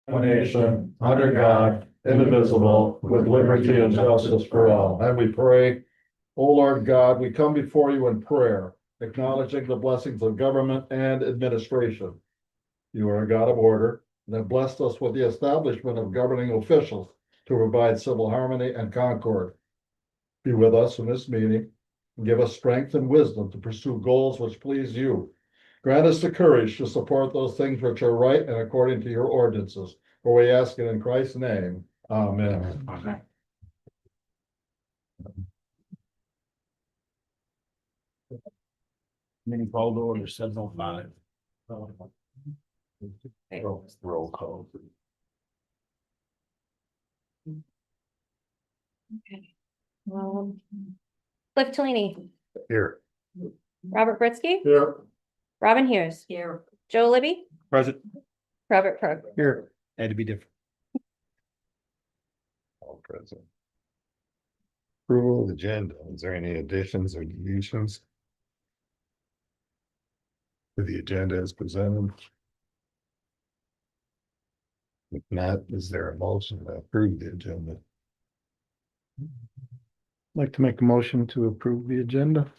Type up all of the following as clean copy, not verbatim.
one nation, under God, indivisible, with liberty and justice for all. And we pray, O Lord God, we come before you in prayer, acknowledging the blessings of government and administration. You are a God of order and have blessed us with the establishment of governing officials to provide civil harmony and concord. Be with us in this meeting and give us strength and wisdom to pursue goals which please you. Grant us the courage to support those things which are right and according to your ordinances. For we ask it in Christ's name. Amen. Amen. Meeting called to order 7:05. Roll call. Okay. Cliff Tellini, Here. Robert Presque, Here. Robin Hughes. Here. Joe Libby, Present. Robert Crook. Here. Had to be different. All present. Approval of the agenda. Is there any additions or deletions to the agenda as presented? If not, is there a motion to approve the agenda? Like to make a motion to approve the agenda.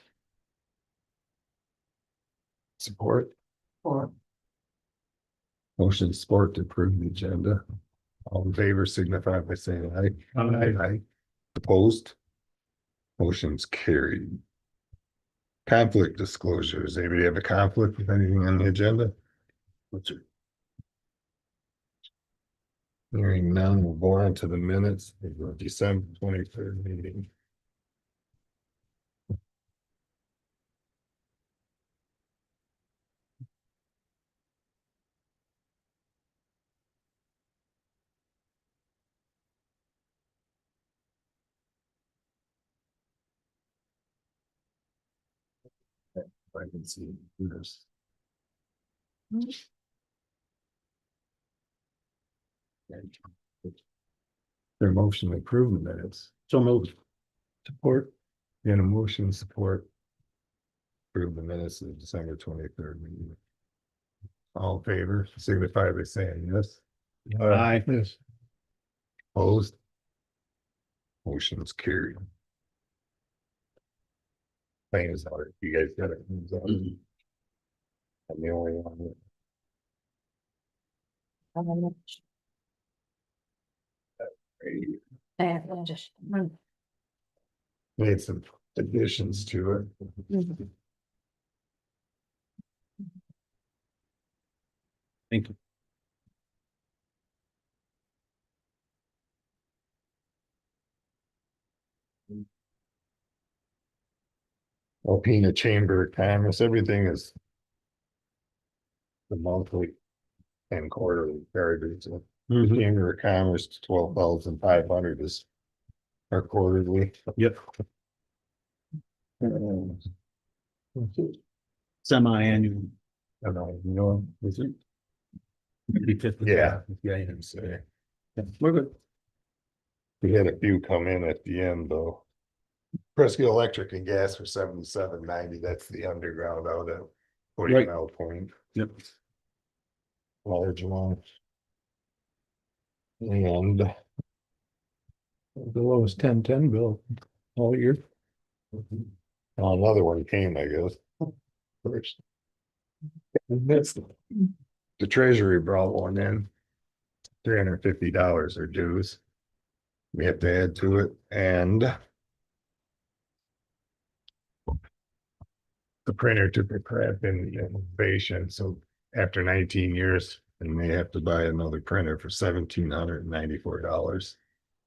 Support? Motion support to approve the agenda. All in favor signify by saying aye. Aye. Opposed? Motion's carried. Conflict disclosures. Anybody have a conflict with anything on the agenda? What's it? Hearing none, we'll go on to the minutes of the December 23rd meeting. I can see this. Their motion to approve the minutes. So moved. Support. And a motion to support. Approve the minutes of the December 23rd meeting. All in favor, signify by saying yes. Aye. Yes. Opposed? Motion's carried. Thing is hard. You guys got it. I'm the only one. Just. Made some additions to it. Thank you. Alpena Chamber of Commerce, everything is the monthly and quarterly charges. The Chamber of Commerce, 12,500 is our quarterly. Yep. Semi-annual. I don't know, is it? Maybe 50. Yeah. Yeah. So, Yeah, we're good. we had a few come in at the end though. Presque Electric and Gas for 77.90. That's the underground out at 40 Right. Mile Point. Yep. Large one. And The lowest 10-10 bill all year. another one came, I guess. First. That's the treasury brought one in. $350 are dues. We have to add to it and the printer took a crap in the innovation, so after 19 years, and they have to buy another printer for $1,794.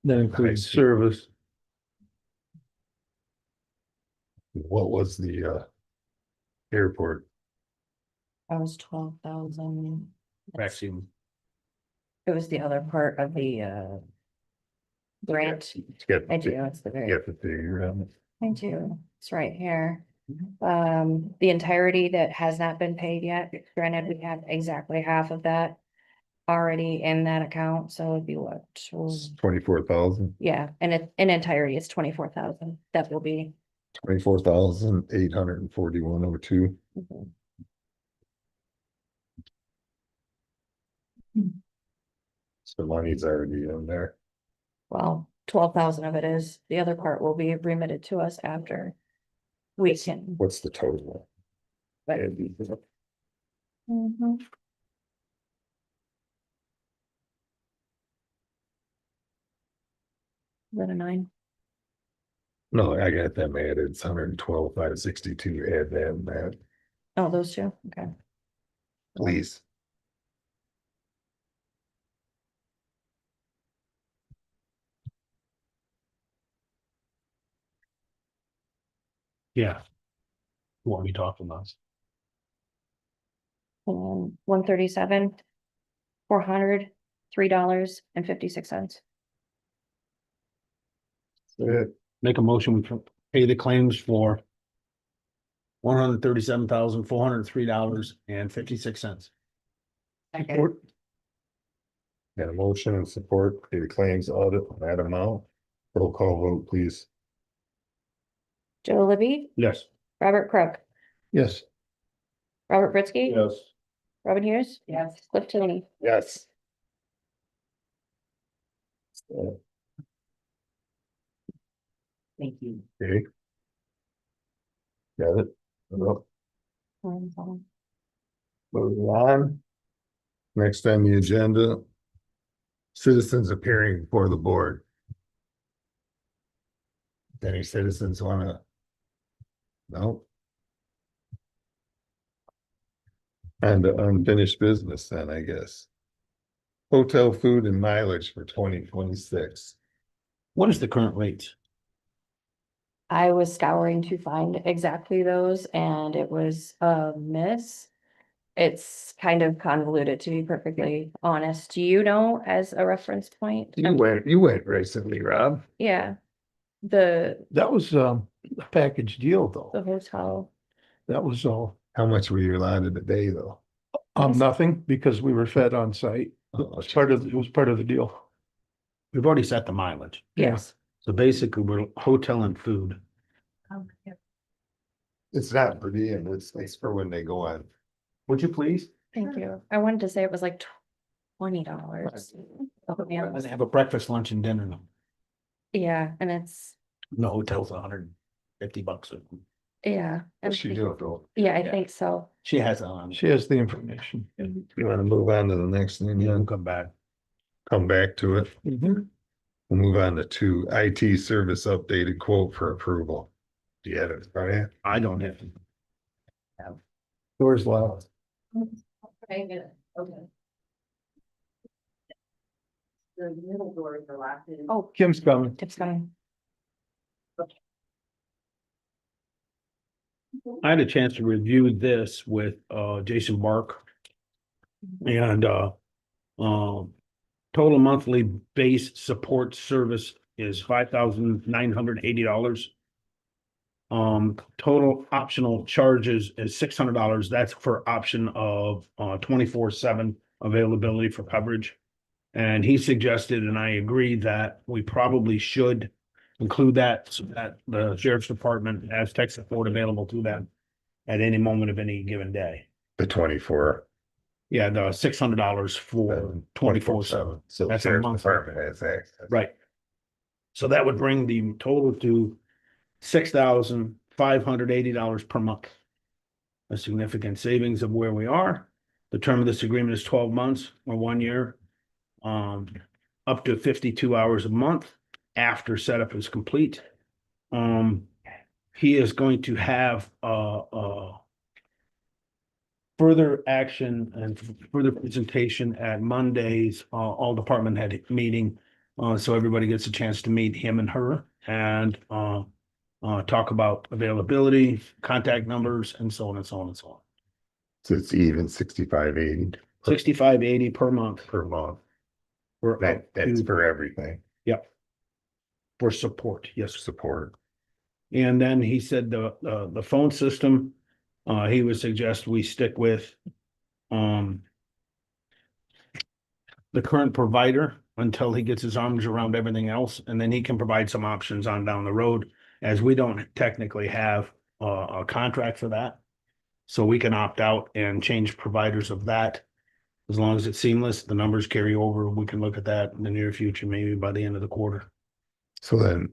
That includes Nice. service. What was the airport? That was 12,000. Vaccine. It was the other part of the grant. Get I do, it's the very, get the figure out. I do, it's right here. The entirety that has not been paid yet, granted, we have exactly half of that already in that account, so it'd be what? 24,000. Yeah, and in entirety, it's 24,000, that will be. 24,841.02. The money's already in there. Well, 12,000 of it is, the other part will be remitted to us after. We can. What's the total? But- Mhm. Is that a 9? No, I got them added. It's 112, 562. Add them, that, Oh, those two, okay. please. Yeah. What are we talking about? 137, $403.56. Make a motion, we pay the claims for $137,403.56. Support. Got a motion and support, pay the claims audit, that amount. Roll call vote, please. Joe Libby, Yes. Robert Crook, Yes. Robert Presque. Yes. Robin Hughes. Yes. Cliff Tony. Yes. Thank you. Okay. Got it? Well, moving on. Next on the agenda. Citizens appearing before the board. Any citizens wanna? No? And unfinished business then, I guess. Hotel food and mileage for 2026. What is the current rates? I was scouring to find exactly those and it was a miss. It's kind of convoluted, to be perfectly honest. Do you know as a reference point? You went recently, Rob. Yeah. The That was a package deal the though. hotel. That was all. How much were you allotted a day though? Nothing because we were fed on site. Oh, It was part of the deal. We've already set the mileage. Yeah. Yes. So basically, we're hotel and food. It's not per diem, it's for when they go on. Would you please? Thank you. I wanted to say it was like $20. And have a breakfast, lunch and dinner. Yeah, and it's, The hotel's $150. yeah. and- What's she doing, Phil? Yeah, I Yeah. think so. She has it on. She has the information. You wanna move on to the next thing, We'll then come back. come back to it. Mhm. We'll move on to two IT service updated quote for approval. Do you have it, Brian? I don't have. Doors locked. Okay. The middle doors are locked in. Oh, Kim's coming. Tip's coming. I had a chance to review this with Jason Bark. And total monthly base support service is $5,980. Total optional charges is $600. That's for option of 24/7 availability for coverage. And he suggested, and I agree, that we probably should include that so that the sheriff's department has tech support available to them at any moment of any given day. The 24. Yeah, the $600 for 24/7. So That's a sheriff's month. department has access. Right. So that would bring the total to $6,580 per month. A significant savings of where we are. The term of this agreement is 12 months or 1 year. Up to 52 hours a month after setup is complete. He is going to have further action and further presentation at Monday's all department head meeting. So everybody gets a chance to meet him and her and talk about availability, contact numbers, and so on and so on and so on. So it's even 6580 $65.80 per month per month. for That's for everything, for support. Yes. support. And then he said the phone system, he would suggest we stick with the current provider until he gets his arms around everything else, and then he can provide some options on down the road, as we don't technically have a contract for that. So we can opt out and change providers of that As long as it's seamless, the numbers carry over, we can look at that in the near future, maybe by the end of the quarter. So then,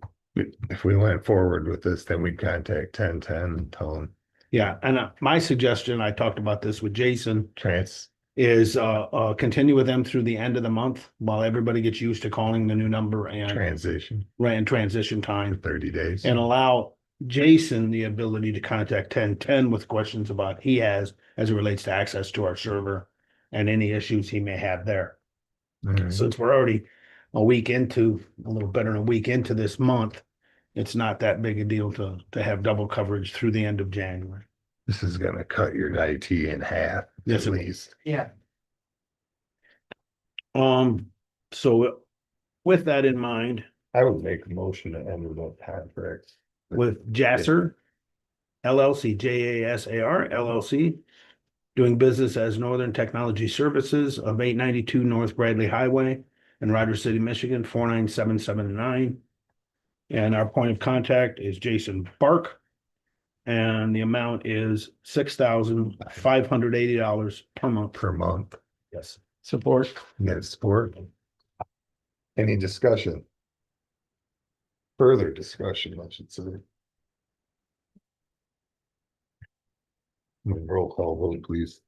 if we went forward with this, then we'd contact 1010 and tell them Yeah, and my suggestion, I talked about this with Jason, trans, is continue with them through the end of the month while everybody gets used to calling the new number and transition right in transition for time. 30 days. And allow Jason the ability to contact 1010 with questions about he has as it relates to access to our server and any issues he may have there. Alright. Since we're already a week into, a little better than a week into this month, it's not that big a deal to have double coverage through the end of January. This is gonna cut your IT in half Yes, at it will. least. Yeah. So with that in mind, I would make a motion to enter that contract. with Jasser LLC, JASAR LLC, doing business as Northern Technology Services of 892 North Bradley Highway in Ryder City, Michigan, 49779. And our point of contact is Jason Bark. And the amount is $6,580 per month. Per month. Yes. Support. Get support. Any discussion? Further discussion, I should say. Roll call vote, please.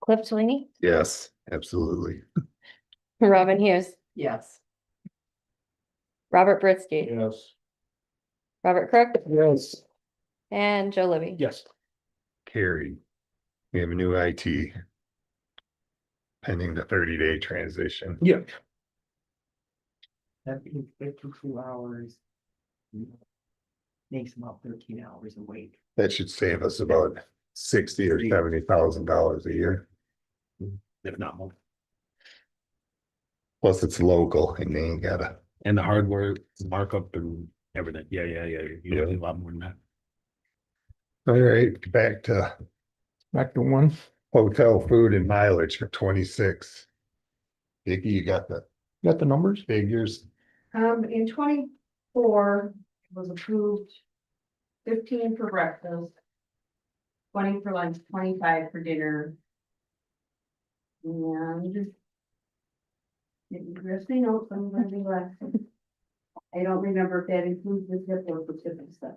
Cliff Sweeney, Yes, absolutely. Robin Hughes, Yes. Robert Presque, Yes. Robert Crook, Yes. and Joe Libby. Yes. Carried. We have a new IT. Pending the 30-day transition. Yeah. That being 52 hours. Makes about 13 hours a week. That should save us about 60 or $70,000 a year. If not more. Plus it's local and they ain't gotta. And the hardware markup and everything. Yeah. You Yeah. need a lot more than that. All right, back to Back to one. hotel food and mileage for 26. Vicky, you got the Got the numbers? figures? In 24, it was approved 15 for breakfast. 20 for lunch, 25 for dinner. And. Interesting notes, I'm gonna be last. I don't remember if that includes the tip or the tip and stuff.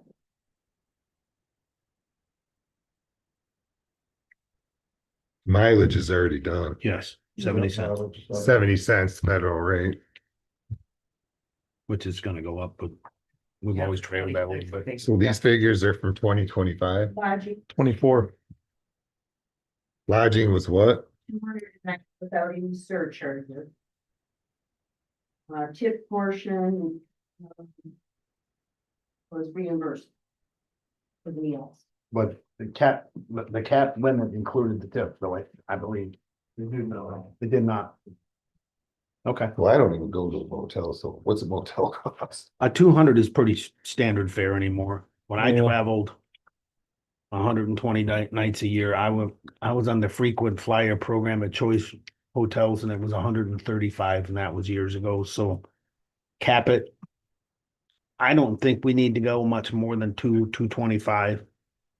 Mileage is already done. Yes, 70 cents, 70 cents federal rate. which is gonna go up, but we've always trailed that a little bit. So these figures are from 2025. Logic, 24. Lodging was what? 200 without any surcharges. Tip portion. Was reimbursed. For the meals. But the cap limit included the tip, though, I believe. It did not. Okay. Well, I don't even go to a motel, so what's a motel cost? 200 is pretty standard fare anymore. When I Yeah. traveled 120 nights a year, I was on the frequent flyer program at Choice Hotels and it was 135 and that was years ago. So cap it. I don't think we need to go much more than 225.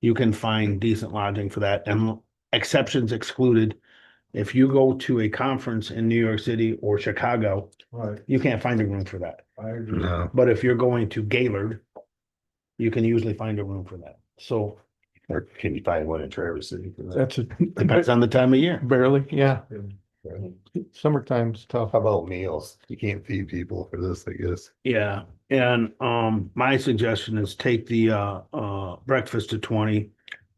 You can find decent lodging for that and exceptions excluded. If you go to a conference in New York City or Chicago, Right, you can't find a room for that. I agree. No, But if you're going to Gaylord, you can usually find a room for that. So or can you find one in Traverse City for that? That's depends on the time of year. barely, yeah. Right. Summertime's tough. How about meals? You can't feed people for this, I guess. Yeah, and my suggestion is take the breakfast to 20,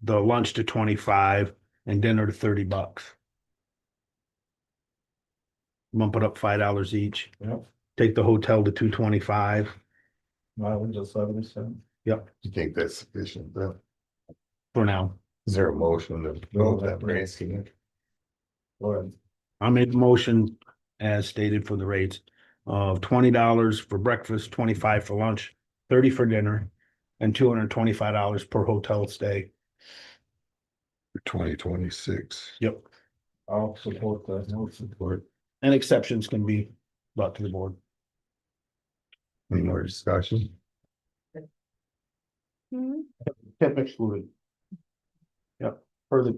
the lunch to 25, and dinner to $30. Bump it up $5 each. Yep, Take the hotel to 225. mileage is 70 cents. Yep, You think that's sufficient? Then for now. is there a motion to go with that Presque? Go ahead. I made the motion as stated for the rates of $20 for breakfast, 25 for lunch, 30 for dinner, and $225 per hotel stay. For 2026. Yep. I'll support that. No support. And exceptions can be brought to the board. Any more discussion? Mhm. Tip excluded. Yep, further,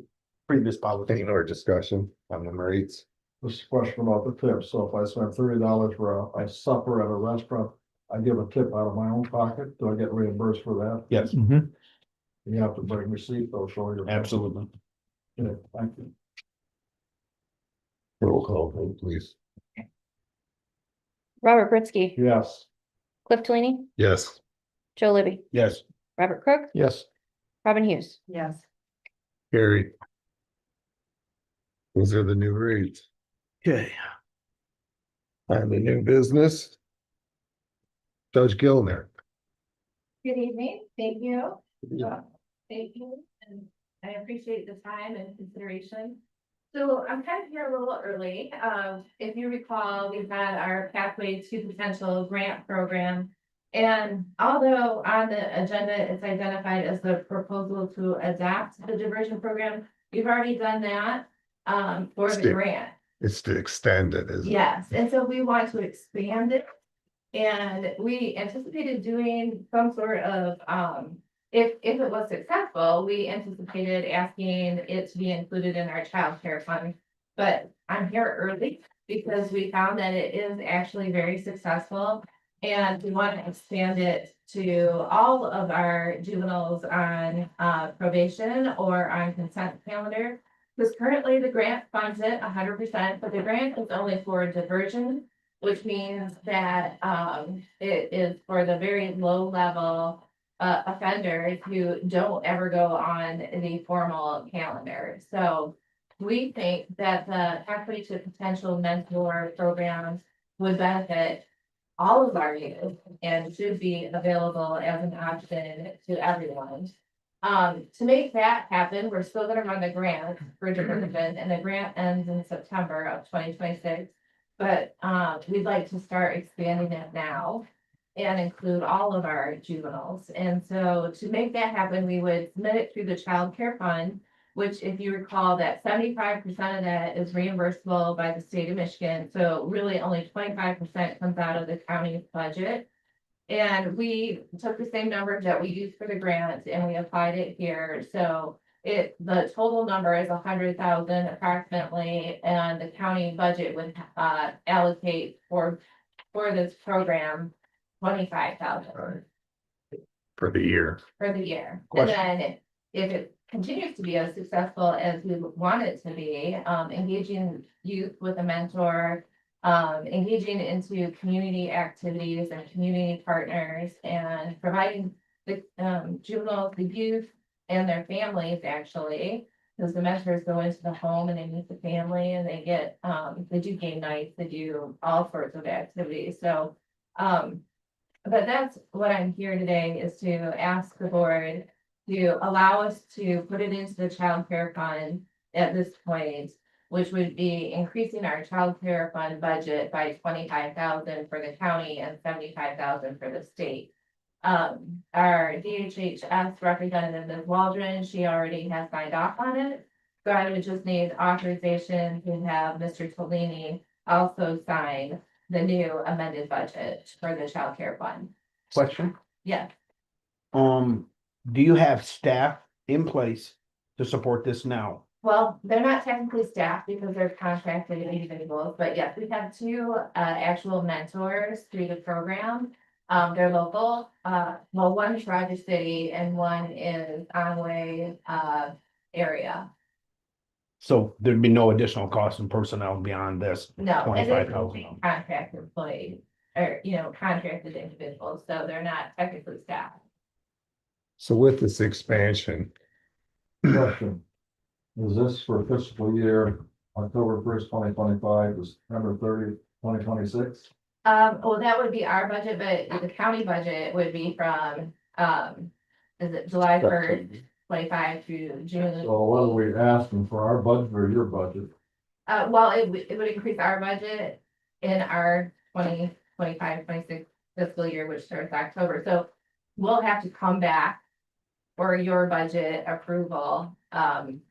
previous policy. Any more discussion on the rates? This is a question about the tip. So if I spend $30 for a supper at a restaurant, I give a tip out of my own pocket. Do I get reimbursed for that? Yes, Mhm. You have to bring receipt, they'll show you. absolutely. Yeah, thank you. Roll call vote, please. Robert Presque, Yes. Cliff Talley, Yes. Joe Libby, Yes. Robert Crook, Yes, Robin Hughes. Yes. Carrie. Those are the new rates. Okay. On the new business. Judge Gilner. Good evening, thank you. Thank you, and I appreciate the time and consideration. So I'm kind of here a little early. If you recall, we've had our Pathway to Potential grant program. And although on the agenda, it's identified as the proposal to adapt the diversion program, we've already done that for the Still. grant. It's to extend it, isn't it? Yes, and so we want to expand it. And we anticipated doing some sort of, if it was successful, we anticipated asking it to be included in our child care fund. But I'm here early because we found that it is actually very successful. And we want to expand it to all of our juveniles on probation or on consent calendar. Because currently the grant funds it 100%, but the grant is only for diversion, which means that it is for the very low level offenders who don't ever go on the formal calendar. So we think that the Pathway to Potential Mentor programs would benefit all of our youth and should be available as an option to everyone. To make that happen, we're still gonna run the grant for diversion, and the grant ends in September of 2026. But we'd like to start expanding it now and include all of our juveniles. And so to make that happen, we would submit it through the child care fund, which if you recall that 75% of that is reimbursable by the state of Michigan. So really only 25% comes out of the county's budget. And we took the same numbers that we used for the grant and we applied it here. So the total number is 100,000 approximately, and the county budget would allocate for this program 25,000 For the year. for the year. And Question. then if it continues to be as successful as we want it to be, engaging youth with a mentor, engaging into community activities and community partners and providing the juveniles, the youth and their families actually, because the mentors go into the home and they meet the family and they get, they do game nights, they do all sorts of activities. So, but that's what I'm here today is to ask the board to allow us to put it into the child care fund at this point, which would be increasing our child care fund budget by 25,000 for the county and 75,000 for the state. Our DHHS representative, Ms. Waldron, she already has signed off on it. So I would just need authorization to have Mr. Tolini also sign the new amended budget for the child care fund. Question? Yes, Do you have staff in place to support this now? well, they're not technically staff because they're contracted individuals, but yes, we have two actual mentors through the program. They're local, well, one's Roger City and one is Onway area. So there'd be no additional cost in personnel beyond this No, and twenty-five they're thousand. contract employees or, contracted individuals, so they're not technically staff. So with this expansion, Question. Is this for fiscal year October 1st, 2025 to September 30th, 2026? Well, that would be our budget, but the county budget would be from, is it July 1st, 25 through June? So what are we asking for, our budget or your budget? Well, it would increase our budget in our 2025-26 fiscal year, which starts October. So we'll have to come back for your budget approval,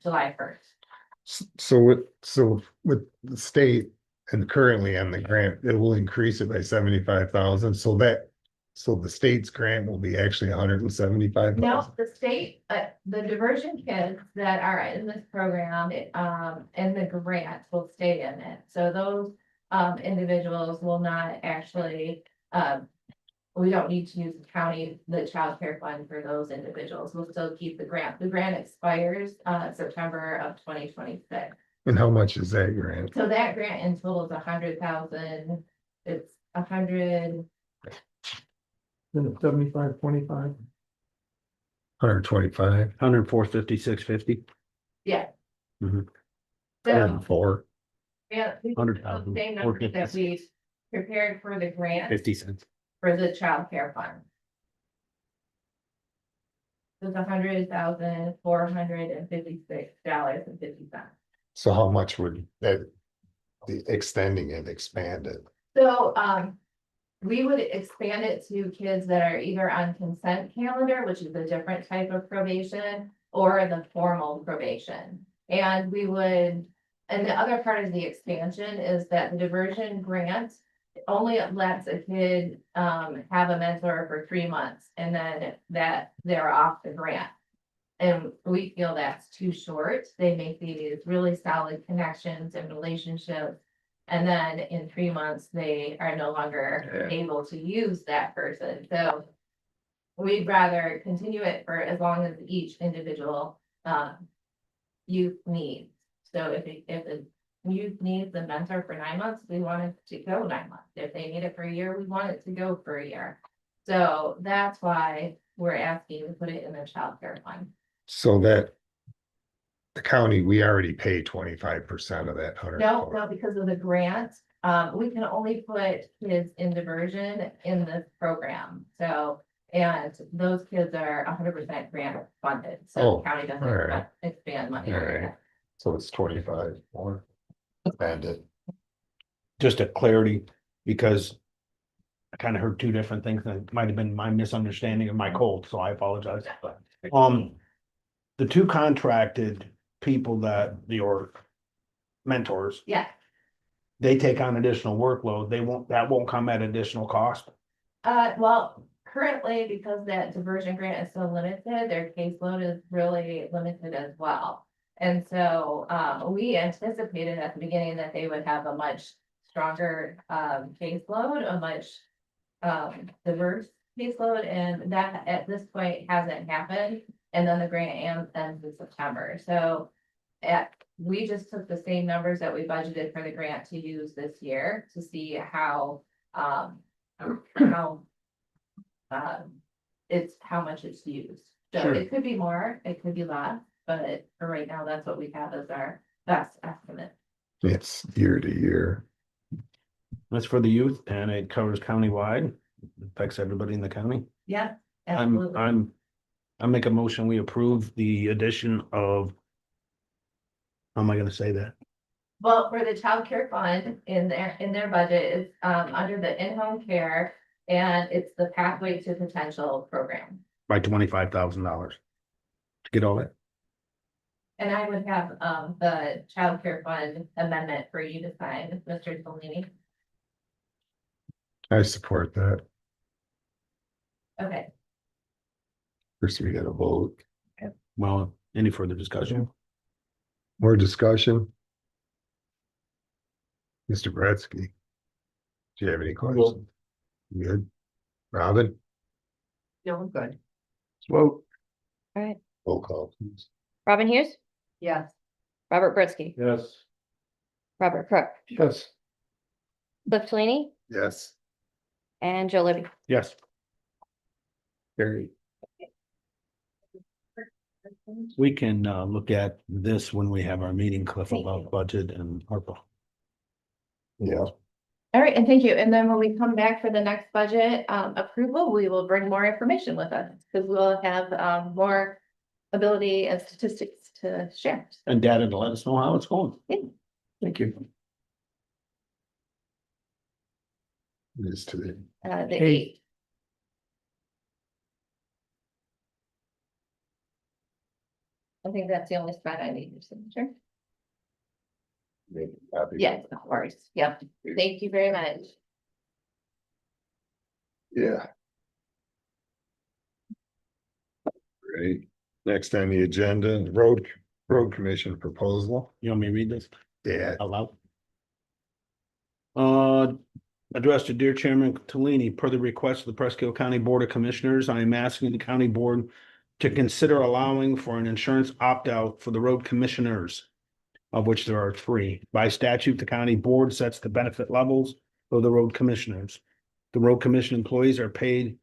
July 1st. so with the state and currently on the grant, it will increase it by 75,000, so that So the state's grant will be actually 175,000. No, the state, the diversion kids that are in this program, and the grant will stay in it. So those, individuals will not actually, we don't need to use the child care fund for those individuals. We'll still keep the grant. The grant expires, September of 2026. And how much is that grant? So that grant in total is 100,000. It's 100. Then it's 75-25. 125, 104,5650. Yeah. Mhm. So, 104. yeah. we- 100,000, Same number that we prepared for the grant 50 cents. for the child care fund. It's $100,456.50. So how much would that, the extending it, expand it? So, we would expand it to kids that are either on consent calendar, which is a different type of probation, or the formal probation. And we would, and the other part of the expansion is that the diversion grant only lets a kid, have a mentor for 3 months, and then that they're off the grant. And we feel that's too short. They make these really solid connections and relationships. And then in 3 months, they are no longer able to use that person. So we'd rather continue it for as long as each individual youth needs. So if the youth needs a mentor for 9 months, we want it to go 9 months. If they need it for a year, we want it to go for a year. So that's why we're asking to put it in the child care fund. So that the county, we already pay 25% of that 100. No, because of the grant, we can only put kids in diversion in this program, so, and those kids are 100% grant funded, so Oh, the county doesn't alright. expand money. All right. So it's 25 more. Spend it. Just a clarity, because I kind of heard two different things. That might have been my misunderstanding of my cold, so I apologize. The two contracted people that your mentors, Yeah, they take on additional workload. That won't come at additional cost. well, currently, because that diversion grant is so limited, their caseload is really limited as well. And so, we anticipated at the beginning that they would have a much stronger, caseload, a much, diverse caseload, and that at this point hasn't happened. And then the grant ends in September, so we just took the same numbers that we budgeted for the grant to use this year to see how it's how much it's used. So Sure. it could be more, it could be less, but for right now, that's what we have as our best estimate. It's year to year. That's for the youth, and it covers countywide, affects everybody in the county. Yeah, absolutely. I make a motion, we approve the addition of. How am I gonna say that? Well, for the child care fund in their budget is under the in-home care, and it's the Pathway to Potential program. By $25,000. To get all that. And I would have the child care fund amendment for you to sign, Mr. Delaney. I support that. Okay, First, we got a vote. Well, any further discussion? More discussion? Mr. Presque. Do you have any questions? Good. Robin, No, I'm good. Vote. All right, roll call, please. Robin Hughes, Yes. Robert Presque, Yes. Robert Crook, Yes. Cliff Delaney, Yes. and Joe Libby. Yes. Carry. We can look at this when we have our meeting, Cliff, Thank about you. budget and ARPA. Yeah. all right, and thank you. And then when we come back for the next budget approval, we will bring more information with us, because we'll have more ability and statistics to share. And data to let us know how it's going. Yeah. Thank you. It is today. The Hey. 8th. I think that's the only spot I need your signature. Happy. Yes, of course. Yep. Thank you very much. Yeah. right, next on the agenda, road commission proposal. You want me to read this Yeah, out loud? Addressed to dear Chairman Tellini, per the request of the Presque County Board of Commissioners, I am asking the county board to consider allowing for an insurance opt-out for the road commissioners, of which there are three. By statute, the county board sets the benefit levels of the road commissioners. The road commission employees are paid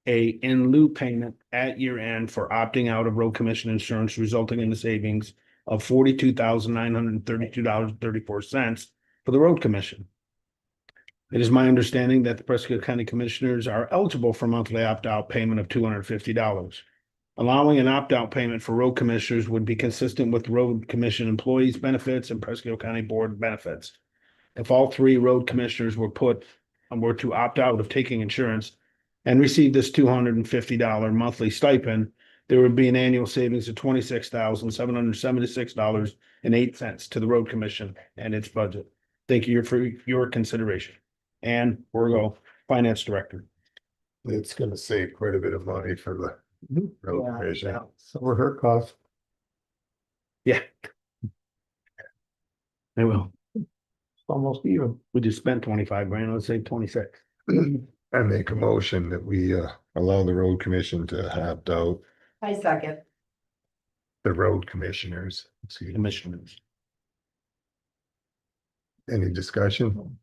a in lieu payment at year end for opting out of road commission insurance, resulting in the savings of $42,932.34 for the road commission. It is my understanding that the Presque County Commissioners are eligible for monthly opt-out payment of $250. Allowing an opt-out payment for road commissioners would be consistent with road commission employees' benefits and Presque County Board benefits. If all three road commissioners were to opt out of taking insurance and receive this $250 monthly stipend, there would be an annual savings of $26,776.08 to the road commission and its budget. Thank you for your consideration. And Borgo, Finance Director. it's gonna save quite a bit of money for the road commission. So were her costs. Yeah. I will. Almost even. We just spent 25 grand, let's say 26. I make a motion that we allow the road commission to opt out I second. the road commissioners. Excuse me. Commissioners. Any discussion?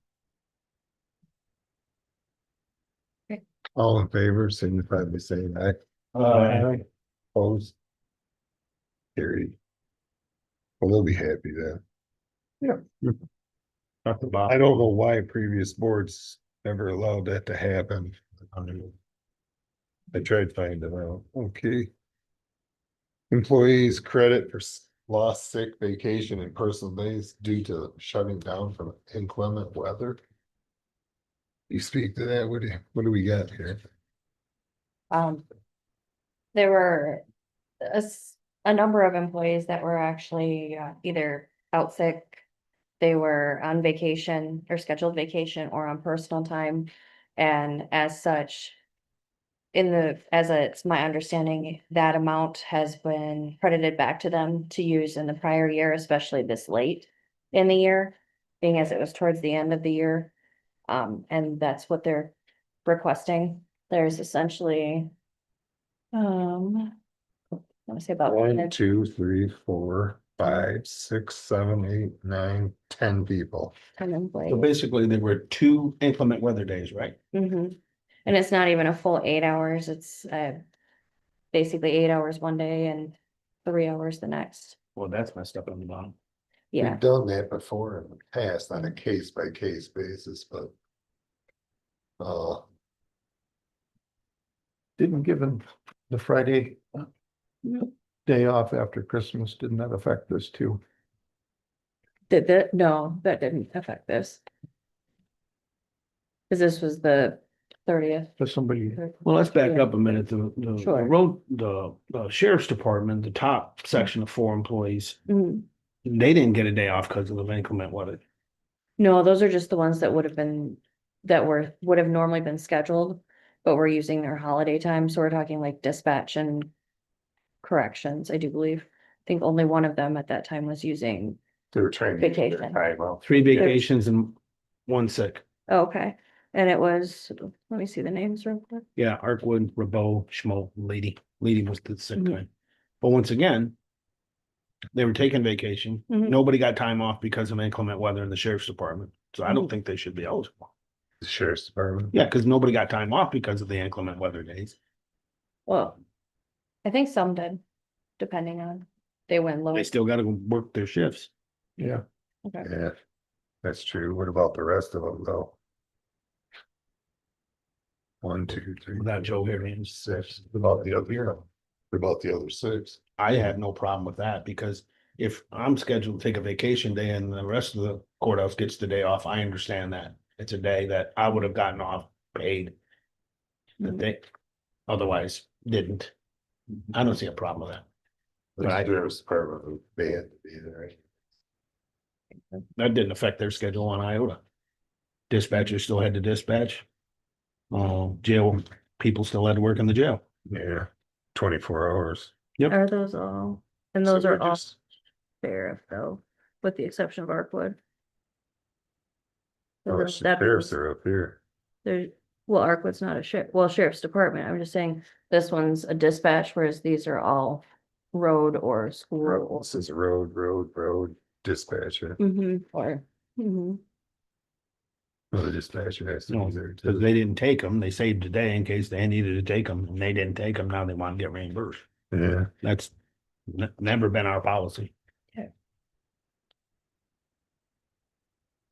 Okay. All in favor, signify by saying aye. Opposed? Carried. Well, they'll be happy then. Talk about. I don't know why previous boards never allowed that to happen. I tried finding out, okay. Employees credit for lost sick vacation and personal days due to shutting down from inclement weather. You speak to that, what do we got here? There were a number of employees that were actually either out sick. They were on vacation or scheduled vacation or on personal time. And as such, it's my understanding, that amount has been credited back to them to use in the prior year, especially this late in the year, being as it was towards the end of the year. And that's what they're requesting. There's essentially, I want to say about 1, 2, 3, 4, 5, 6, 7, 8, 9, 10 people. 10 So employees. basically, there were 2 inclement weather days, right? Mhm. And it's not even a full 8 hours. It's basically 8 hours one day and 3 hours the next. Well, that's messed up on the bottom. Yeah. We've done that before in the past on a case by case basis, but. Didn't give them the Friday day off after Christmas. Didn't that affect this too? No, that didn't affect this. Cause this was the 30th. For somebody, Well, let's back Yeah. up a minute. The Sure. road, the sheriff's department, the top section of 4 employees, Mhm. they didn't get a day off because of the inclement weather. No, those are just the ones that would have normally been scheduled, but we're using their holiday time. So we're talking like dispatch and corrections, I do believe. I think only one of them at that time was using, They were trying to get their Vacation. time out. 3 vacations and 1 sick. oh, okay. And it was, let me see the names real quick. Yeah, Arkwood, Rabot, Schmo, Lady. Lady was the sick Mhm. time. But once again, they were taking vacation. Mhm. Nobody got time off because of inclement weather in the sheriff's department. So I don't think they should be eligible. The sheriff's department. Yeah, because nobody got time off because of the inclement weather days. Well, I think some did, depending on, they went low. They still got to work their shifts. yeah, Okay. Yeah, that's true. What about the rest of them though? 1, 2, 3. Without Joe here, man. 6. What about the other? What about the other 6? I have no problem with that because if I'm scheduled to take a vacation day and the rest of the courthouse gets the day off, I understand that. It's a day that I would have gotten off paid. That they otherwise didn't. I don't see a problem with that. The Right. sheriff's department would banned to be there. That didn't affect their schedule on iota. Dispatchers still had to dispatch. Jail people still had to work in the jail. Yeah. 24 hours. Yep. Are those all? And So those are we're all just- sheriff though, with the exception of Arkwood. So Oh, that'd be sheriffs the- are up here. There, well, Arkwood's not a sheriff, well, sheriff's department, I'm just saying, this one's a dispatch, whereas these are all road or school. This is road dispatcher. Or, mhm. Well, the dispatcher has to No, be there because too. they didn't take them. They saved today in case they needed to take them, and they didn't take them. Now they want to get reimbursed. Yeah. That's never been our policy.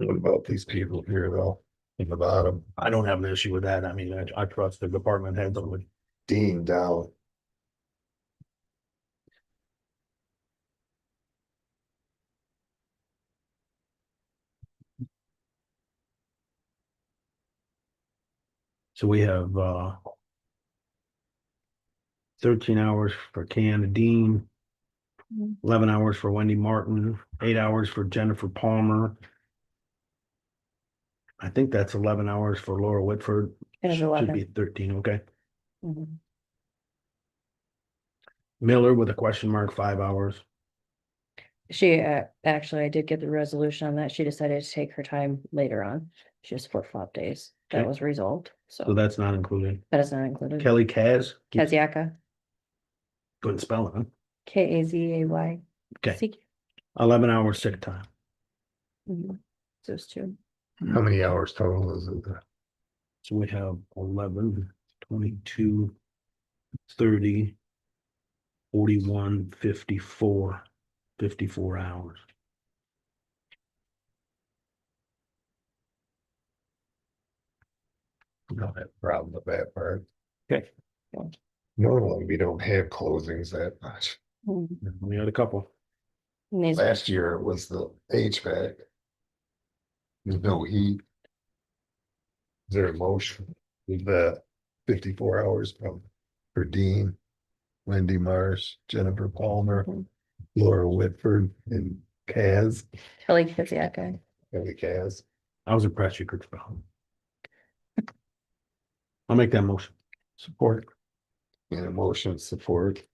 What about these people here though? In the bottom, I don't have an issue with that. I mean, I trust the department heads would. Dean down. So we have 13 hours for Keanu Dean, Mhm. 11 hours for Wendy Martin, 8 hours for Jennifer Palmer. I think that's 11 hours for Laura Whitford. It is Should 11. be 13, okay. Mhm. Miller with a question mark, 5 hours. She, actually, I did get the resolution on that, she decided to take her time later on, she just flip-flop days, that Okay. was resolved, So so that's not included. that is not included. Kelly Kaz. Kaziaka, Couldn't spell it, huh? Kazay. Okay. 11 hours sick time. Those two. How many hours total is it? So we have 11, 22, 30, 41, 54, 54 hours. Not have a problem with that part. Okay. Normally, we don't have closings that much. Mhm. We had a couple. And these- Last year it was the HVAC. There's no heat. Is there a motion with the 54 hours from for Dean, Wendy Marsh, Jennifer Palmer, Mhm. Laura Whitford, and Kaz, Kelly Kaziaka. Kelly Kaz. I was impressed you could spell. I'll make that motion. Support. And a motion support.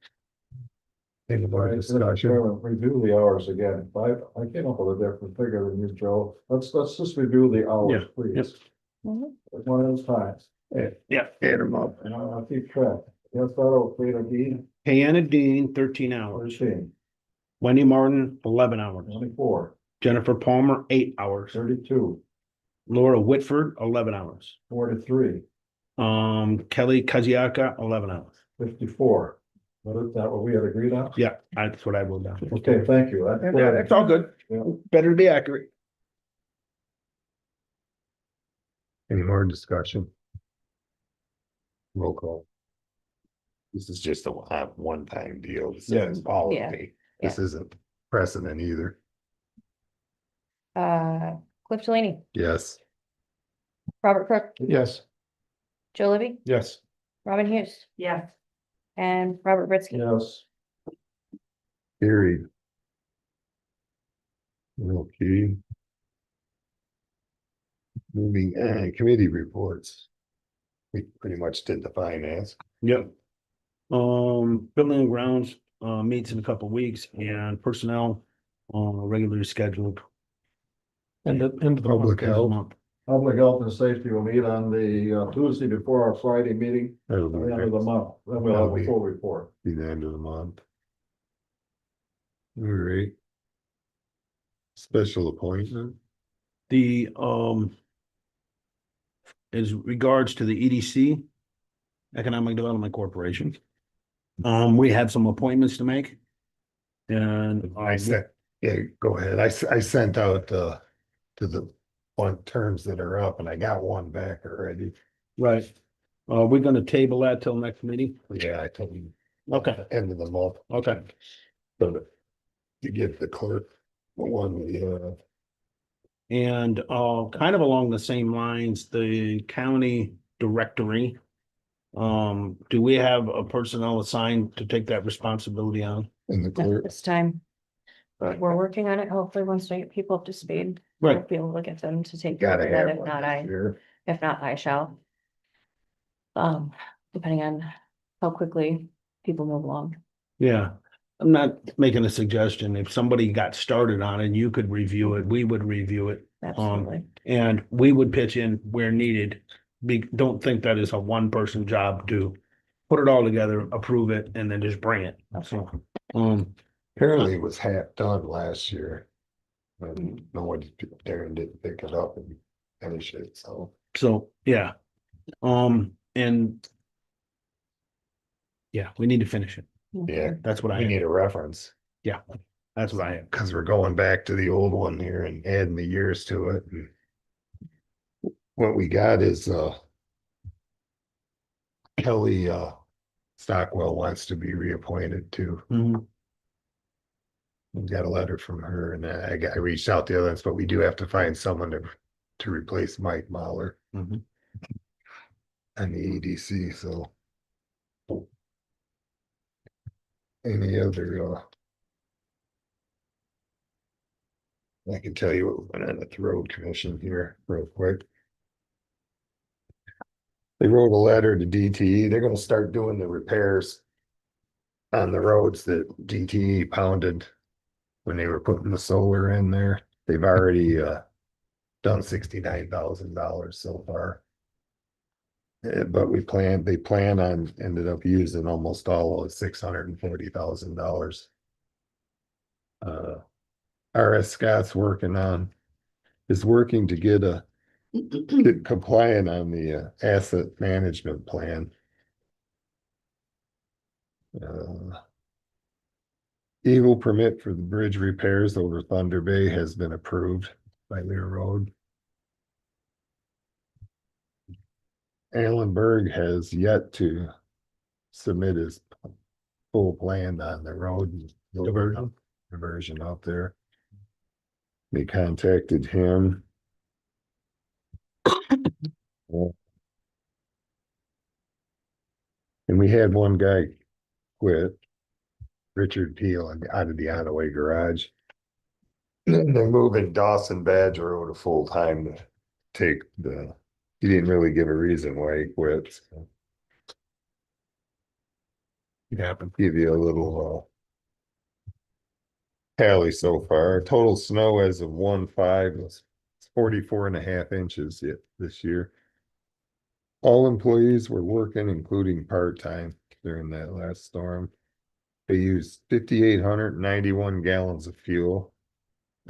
Any more Right, discussion? Chairman, review the hours again. I came up with a different figure than you, Joe. Let's just review the hours, Yeah, please. Mhm. One at a time. Yeah. Add them up. And I'll keep track. Yes, that'll create a deed, Hannah Dean, 13 hours. 13, Wendy Martin, 11 hours. 24, Jennifer Palmer, 8 hours. 32, Laura Whitford, 11 hours. 43, Kelly Kaziaka, 11 hours. 54. What is that, what we had agreed on? Yeah, that's what I wrote down. Okay, thank you. That's all good. Yeah. Better to be accurate. Any more discussion? Roll call. This is just a one-time deal. This Yeah. is policy. This isn't precedent either. Cliff Delaney, Yes. Robert Crook, Yes. Joe Libby, Yes. Robin Hughes, Yes. and Robert Britsky. Yes. Carried. Okay. Moving on, committee reports. We pretty much did the finance. Yep. Building and grounds, meets in a couple weeks and personnel, regularly scheduled. And the Public this health. month. Public health and safety will meet on the Tuesday before our Friday meeting, That'll at the end of the be month. Then we'll have a full report. the end of the month. All right. Special appointment. The, as regards to the EDC, Economic Development Corporation. We have some appointments to make. And I sent, yeah, go ahead. I sent out to the one terms that are up and I got one back already. right, we're gonna table that till next meeting. Yeah, I told you. Okay. End of the month. Okay. So to get the clerk, the one we have. And kind of along the same lines, the county directory. Do we have a personnel assigned to take that responsibility on? And the Not clerk, this time. But we're working on it, hopefully, once we get people up to speed, we'll be able to get them to take care gotta of that, have if one not this year. if not, I shall. Depending on how quickly people move along. Yeah, I'm not making a suggestion. If somebody got started on it, you could review it, we would review it. Absolutely. And we would pitch in where needed. Don't think that is a one person job to put it all together, approve it, and then just bring it. So, Apparently it was half done last year. And nobody, Darren didn't pick it up and finish it, so. yeah. And yeah, we need to finish it. Yeah, That's what I we have. need a reference, That's what I have. cause we're going back to the old one here and adding the years to it. And what we got is, Kelly, Stockwell wants to be reappointed too. Mhm. We got a letter from her and I reached out to the others, but we do have to find someone to replace Mike Mahler Mhm. on the EDC, so. Any other, I can tell you what went on at the road commission here real quick. They wrote a letter to DTE. They're gonna start doing the repairs on the roads that DTE pounded when they were putting the solar in there. They've already done $69,000 so far. But they plan on, ended up using almost all of $640,000. RS Scott's is working to get compliant on the asset management plan. Eagle permit for the bridge repairs over Thunder Bay has been approved by Lear Road. Alan Berg has yet to submit his full plan on the road diversion out there. They contacted him. And we had one guy quit, Richard Peel, out of the Onaway garage. And they're moving Dawson Badge Road to full time to take he didn't really give a reason why he quit. So. It happened. Give you a little tally so far. Total snow as of 1/5 was 44.5 inches this year. All employees were working, including part-time during that last storm. They used 5,891 gallons of fuel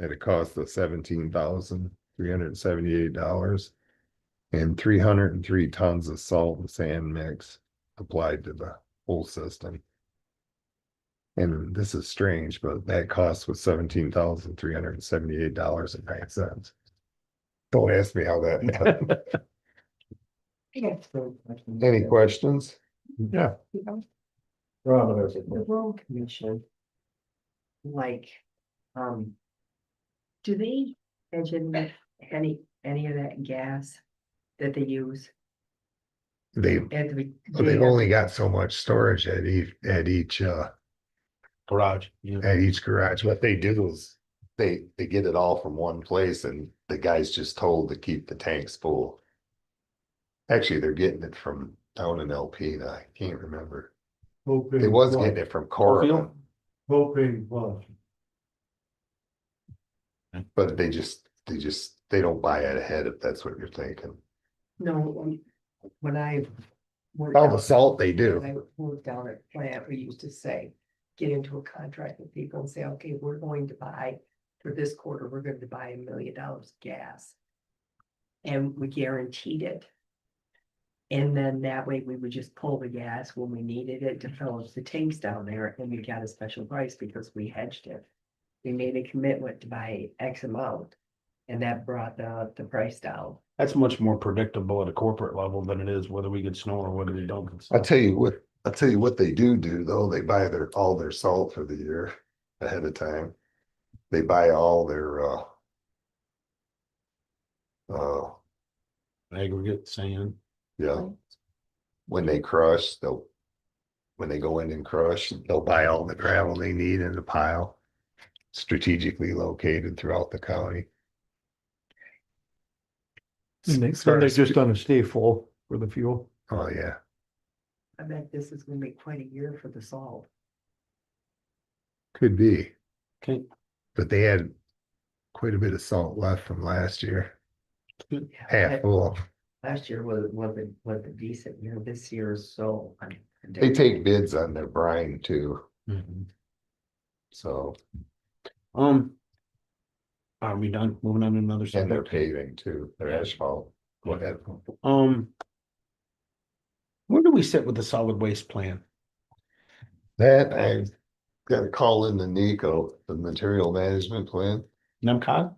at a cost of $17,378 and 303 tons of salt and sand mix applied to the whole system. And this is strange, but that cost was $17,378.09. Don't ask me how that happened. Any questions? Yeah. Robin, The road commission. Like, do they mention any of that gas that they use They've at the? only got so much storage at each Garage. Yeah. at each garage. What they do is they get it all from one place and the guy's just told to keep the tanks full. Actually, they're getting it from down in LP. I can't remember. They was getting it from Corbin, Propane plus. but they don't buy it ahead if that's what you're thinking. No, when I. worked All the out- salt they when do. I worked down at plant, we used to say, get into a contract with people and say, okay, we're going to buy, for this quarter, we're going to buy $1 million of gas. And we guaranteed it. And then that way we would just pull the gas when we needed it to fill up the tanks down there, and we got a special price because we hedged it. We made a commitment to buy X amount, and that brought the price down. That's much more predictable at a corporate level than it is whether we get snow or whether we don't. Get snow. I'll tell you what they do though. They buy all their salt for the year ahead of time. They buy all their Aggregate sand. yeah. When they crush, when they go in and crush, they'll buy all the gravel they need in a pile, strategically located throughout the county. And they, As far then they as- just want to stay full for the fuel. Oh, yeah. I bet this is gonna be quite a year for the salt. Could be, Okay. but they had quite a bit of salt left from last year, Yeah, half full. last year was a decent year. This year is so. They take bids on their brine too, Mhm. so, Are we done? Moving on to another and their subject. paving too, their asphalt. Go ahead. Where do we sit with the solid waste plan? That I gotta call in the Nico, the material management plan. NEMCOG?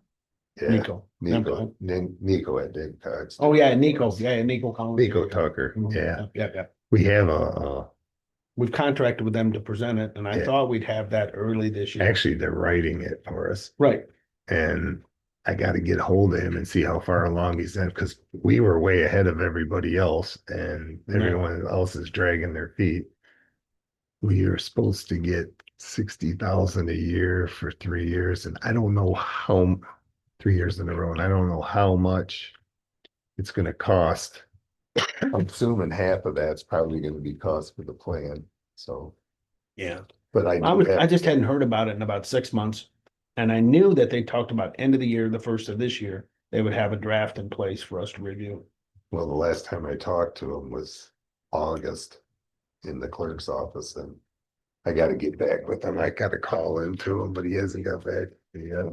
Yeah, Nico. Nico, Nico at Dig Tags. Oh, yeah, Nico. Yeah, Nico Collins. Nico Tucker, Mhm. yeah. Yeah. We have We've contracted with them to present it, and I Yeah. thought we'd have that early this year. actually, they're writing it for us. Right. And I gotta get hold of him and see how far along he's at, because we were way ahead of everybody else and Yeah. everyone else is dragging their feet. We are supposed to get 60,000 a year for 3 years, and I don't know how, 3 years in a row, and I don't know how much it's gonna cost. I'm assuming half of that's probably gonna be cost for the plan, so, Yeah. but I just hadn't heard about it in about 6 months. And I knew that they talked about end of the year, the first of this year, they would have a draft in place for us to review. well, the last time I talked to him was August in the clerk's office, and I gotta get back with him. I gotta call into him, but he hasn't got back. Yeah,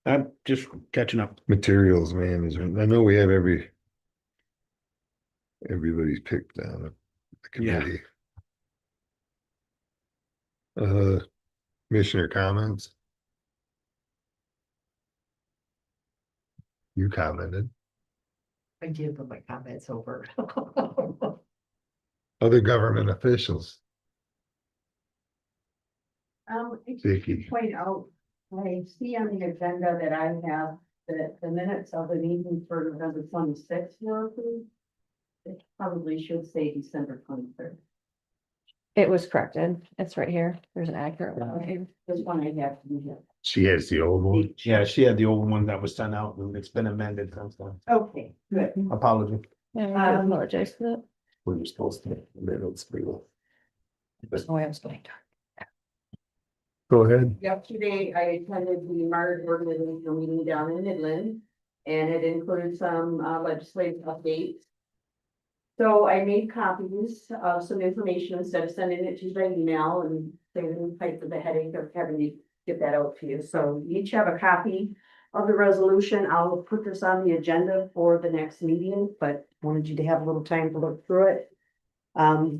I'm just catching up. materials management. I know we have everybody's picked on the Yeah. committee. Commissioner comments? You commented. I did put my comments over. Other government officials, I Vicky. point out, I see on the agenda that I have that the minutes of the meeting for November 26th were approved. It probably should say December 23rd. It was corrected. It's right here. There's an accurate one. This one I have to be here. She has the old one. Yeah, she had the old one that was sent out and it's been amended since then. Okay, good. Apology. Yeah, I apologize for that. We were supposed to. Minutes, we will. Oh, I was going to. Go ahead. Yesterday, I attended the MARD organizational meeting down in Midland, and it included some legislative updates. So I made copies of some information instead of sending it to you by email and saving type of the headache of having to get that out to you. So you each have a copy of the resolution. I'll put this on the agenda for the next meeting, but wanted you to have a little time to look through it.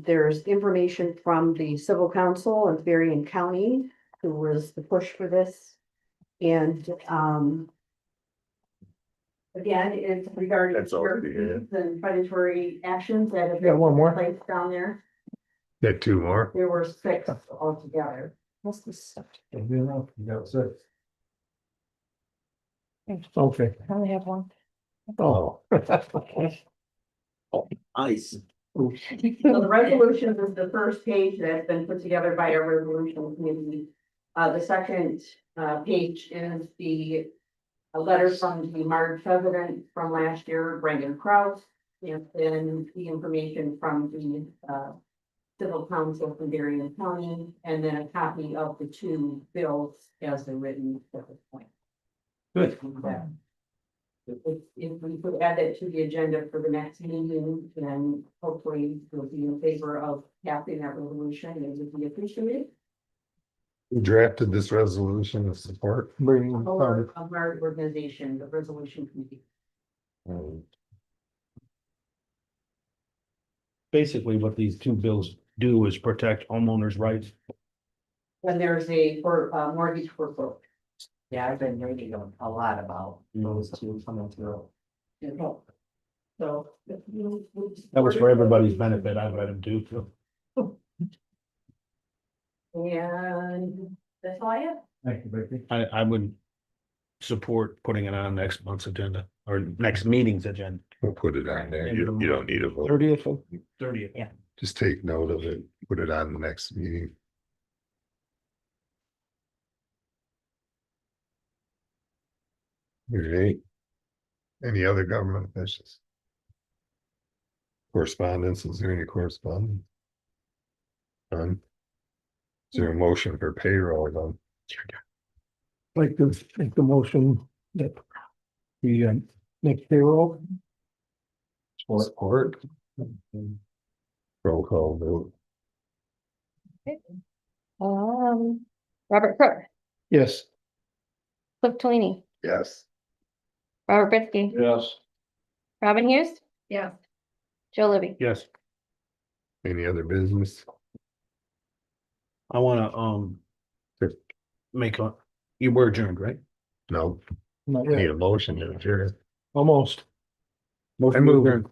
There's information from the Civil Council in Berrien County, who was the push for this. And, again, it's regarding That's already fees and predatory actions that have Yeah, one more. been placed down there. Got two more. There were 6 altogether. What's this stuff? You got six. Okay. I only have one. Oh. Ice. So the resolution is the first page that's been put together by a resolution committee. The second page is the a letter from the March president from last year, Brendan Kraus, and then the information from the civil council from Berrien County, and then a copy of the 2 bills as they're written at this point. Good. If we could add that to the agenda for the next meeting, then hopefully we'll be in favor of passing that resolution, and it would be appreciated. Who drafted this resolution of support? Bring Or of our organization, the resolution committee. Basically, what these 2 bills do is protect homeowners' rights. When there's a mortgage foreclosure. Yeah, I've been reading a lot about those two coming through. So. That was for everybody's benefit. I read them too. And that's all I have. Thank you, Becky. I would support putting it on next month's agenda or next meeting's agenda. We'll put it on there. You don't need a vote. 30th. Yeah. Just take note of it, put it on the next meeting. All right. Any other government officials? Correspondence, is there any correspondence? None. Is there a motion for payroll done? Like to make the motion that we make payroll. Support. Roll call vote. Robert Crook, Yes. Cliff Tolini, Yes. Robert Presque, Yes. Robin Hughes, Yeah. Joe Libby. Yes, Any other business? I wanna, Sure. make a, you were adjourned, right? No, Not need yet, a motion to adjourn. almost. Motion move. adjourned.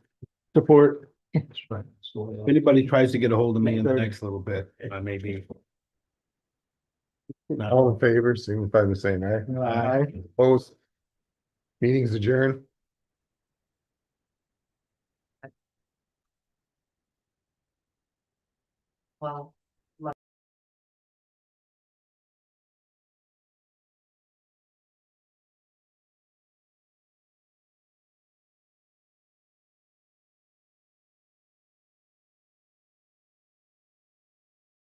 Support. If anybody tries to get a hold of me in the next little bit, I may be. All in favor, signify by saying aye. Aye. Opposed? Meeting's adjourned. Wow.